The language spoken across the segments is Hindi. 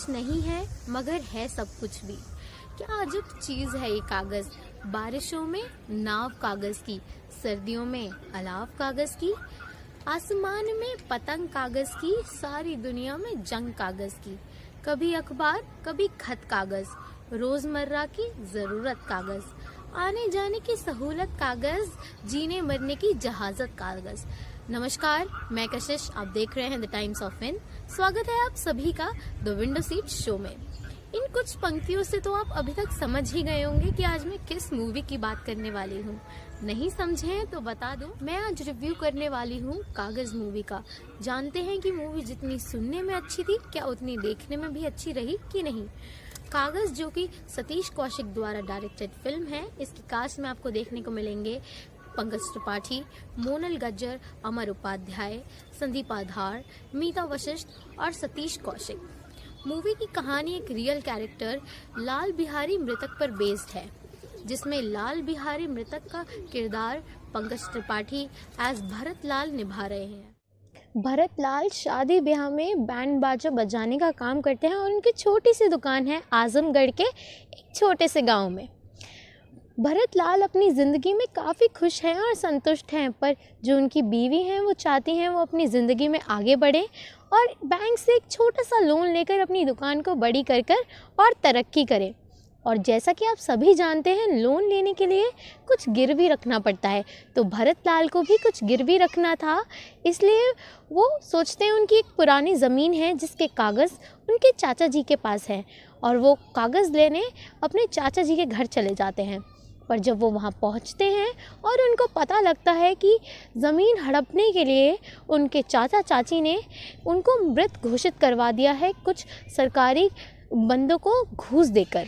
कुछ नहीं है मगर है सब कुछ भी। क्या अजब चीज है ये कागज। बारिशों में नाव कागज की, सर्दियों में अलाव कागज की, आसमान में पतंग कागज की, सारी दुनिया में जंग कागज की। कभी अखबार कभी खत कागज, रोजमर्रा की जरूरत कागज, आने जाने की सहूलत कागज, जीने मरने की जहाजत कागज। नमस्कार, मैं कशिश, आप देख रहे हैं द टाइम्स ऑफ इंड। स्वागत है आप सभी का द विंडो सीट शो में। इन कुछ पंक्तियों से तो आप अभी तक समझ ही गए होंगे कि आज मैं किस मूवी की बात करने वाली हूँ। नहीं समझे तो बता दूं, मैं आज रिव्यू करने वाली हूँ कागज मूवी का। जानते हैं कि मूवी जितनी सुनने में अच्छी थी, क्या उतनी देखने में भी अच्छी रही कि नहीं। कागज जो कि सतीश कौशिक द्वारा डायरेक्टेड फिल्म है, इसकी कास्ट में आपको देखने को मिलेंगे पंकज त्रिपाठी, मोनल गज्जर, अमर उपाध्याय, संदीपा धार, मीता वशिष्ठ और सतीश कौशिक। मूवी की कहानी एक रियल कैरेक्टर लाल बिहारी मृतक पर बेस्ड है, जिसमें लाल बिहारी मृतक का किरदार पंकज त्रिपाठी एज भरत लाल निभा रहे हैं। भरत लाल शादी ब्याह में बैंड बाजा बजाने का काम करते हैं और उनकी छोटी सी दुकान है आजमगढ़ के एक छोटे से गांव में। भरत लाल अपनी ज़िंदगी में काफ़ी खुश हैं और संतुष्ट हैं, पर जो उनकी बीवी हैं वो चाहती हैं वो अपनी ज़िंदगी में आगे बढ़ें और बैंक से एक छोटा सा लोन लेकर अपनी दुकान को बड़ी कर और तरक्की करें। और जैसा कि आप सभी जानते हैं, लोन लेने के लिए कुछ गिरवी रखना पड़ता है, तो भरत लाल को भी कुछ गिरवी रखना था। इसलिए वो सोचते हैं, उनकी एक पुरानी ज़मीन है जिसके कागज़ उनके चाचा जी के पास हैं, और वो कागज़ लेने अपने चाचा जी के घर चले जाते हैं। पर जब वो वहाँ पहुँचते हैं और उनको पता लगता है कि ज़मीन हड़पने के लिए उनके चाचा चाची ने उनको मृत घोषित करवा दिया है कुछ सरकारी बंदों को घूस देकर,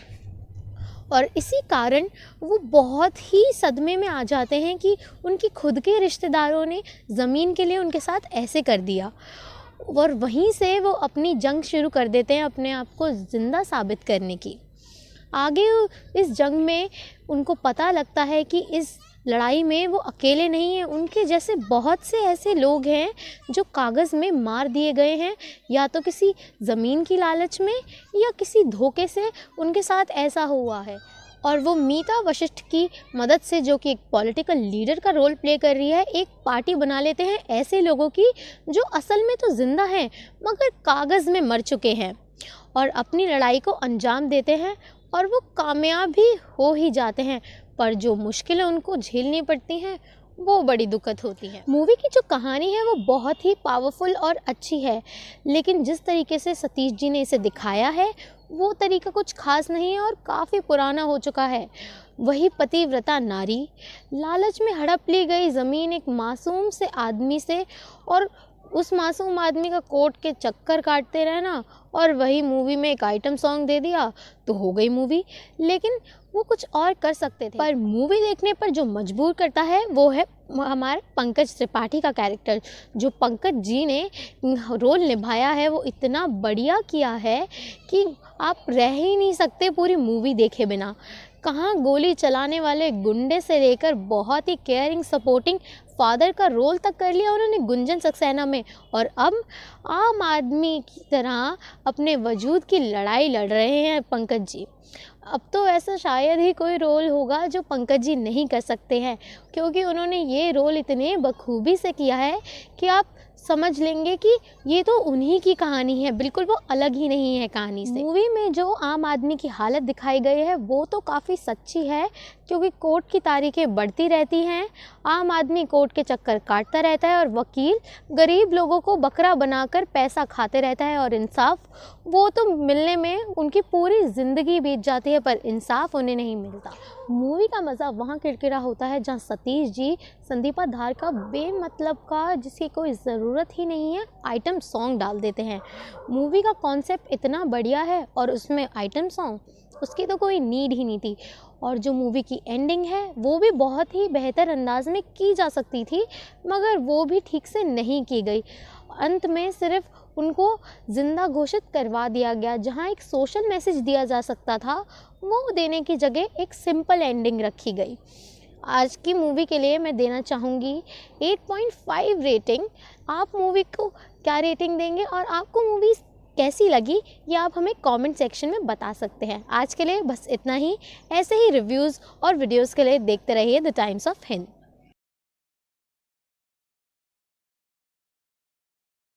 और इसी कारण वो बहुत ही सदमे में आ जाते हैं कि उनकी खुद के रिश्तेदारों ने ज़मीन के लिए उनके साथ ऐसे कर दिया। और वहीं से वो अपनी जंग शुरू कर देते हैं अपने आप को ज़िंदा साबित करने की। आगे इस जंग में उनको पता लगता है कि इस लड़ाई में वो अकेले नहीं हैं, उनके जैसे बहुत से ऐसे लोग हैं जो कागज़ में मार दिए गए हैं, या तो किसी ज़मीन की लालच में या किसी धोखे से उनके साथ ऐसा हुआ है। और वो मीता वशिष्ठ की मदद से, जो कि एक पॉलिटिकल लीडर का रोल प्ले कर रही है, एक पार्टी बना लेते हैं ऐसे लोगों की जो असल में तो ज़िंदा हैं मगर कागज़ में मर चुके हैं, और अपनी लड़ाई को अंजाम देते हैं और वो कामयाब भी हो ही जाते हैं। पर जो मुश्किलें उनको झेलनी पड़ती हैं वो बड़ी दुखद होती हैं। मूवी की जो कहानी है वो बहुत ही पावरफुल और अच्छी है, लेकिन जिस तरीके से सतीश जी ने इसे दिखाया है वो तरीका कुछ खास नहीं है और काफ़ी पुराना हो चुका है। वही पतिव्रता नारी, लालच में हड़प ली गई ज़मीन एक मासूम से आदमी से, और उस मासूम आदमी का कोर्ट के चक्कर काटते रहना, और वही मूवी में एक आइटम सॉन्ग दे दिया तो हो गई मूवी। लेकिन वो कुछ और कर सकते थे, पर मूवी देखने पर जो मजबूर करता है वो है हमारे पंकज त्रिपाठी का कैरेक्टर। जो पंकज जी ने रोल निभाया है वो इतना बढ़िया किया है कि आप रह ही नहीं सकते पूरी मूवी देखे बिना। कहाँ गोली चलाने वाले गुंडे से लेकर बहुत ही केयरिंग सपोर्टिंग फादर का रोल तक कर लिया उन्होंने गुंजन सक्सेना में, और अब आम आदमी की तरह अपने वजूद की लड़ाई लड़ रहे हैं पंकज जी। अब तो ऐसा शायद ही कोई रोल होगा जो पंकज जी नहीं कर सकते हैं, क्योंकि उन्होंने ये रोल इतने बखूबी से किया है कि आप समझ लेंगे कि ये तो उन्हीं की कहानी है, बिल्कुल वो अलग ही नहीं है कहानी से। मूवी में जो आम आदमी की हालत दिखाई गई है वो तो काफ़ी सच्ची है, क्योंकि कोर्ट की तारीखें बढ़ती रहती हैं, आम आदमी कोर्ट के चक्कर काटता रहता है और वकील गरीब लोगों को बकरा बनाकर पैसा खाते रहता है, और इंसाफ वो तो मिलने में उनकी पूरी ज़िंदगी बीत जाती है, पर इंसाफ उन्हें नहीं मिलता। मूवी का मज़ा वहाँ किरकिरा होता है जहाँ सतीश जी संदीपा धार का बेमतलब का, जिसकी कोई ज़रूरत ही नहीं है, आइटम सॉन्ग डाल देते हैं। मूवी का कॉन्सेप्ट इतना बढ़िया है और उसमें आइटम सॉन्ग, उसकी तो कोई नीड ही नहीं थी। और जो मूवी की एंडिंग है वो भी बहुत ही बेहतर अंदाज में की जा सकती थी, मगर वो भी ठीक से नहीं की गई। अंत में सिर्फ उनको ज़िंदा घोषित करवा दिया गया, जहाँ एक सोशल मैसेज दिया जा सकता था वो देने की जगह एक सिंपल एंडिंग रखी गई। आज की मूवी के लिए मैं देना चाहूँगी 8.5 रेटिंग। आप मूवी को क्या रेटिंग देंगे और आपको मूवी कैसी लगी ये आप हमें कमेंट सेक्शन में बता सकते हैं। आज के लिए बस इतना ही। ऐसे ही रिव्यूज़ और वीडियोज़ के लिए देखते रहिए द टाइम्स ऑफ हिंद।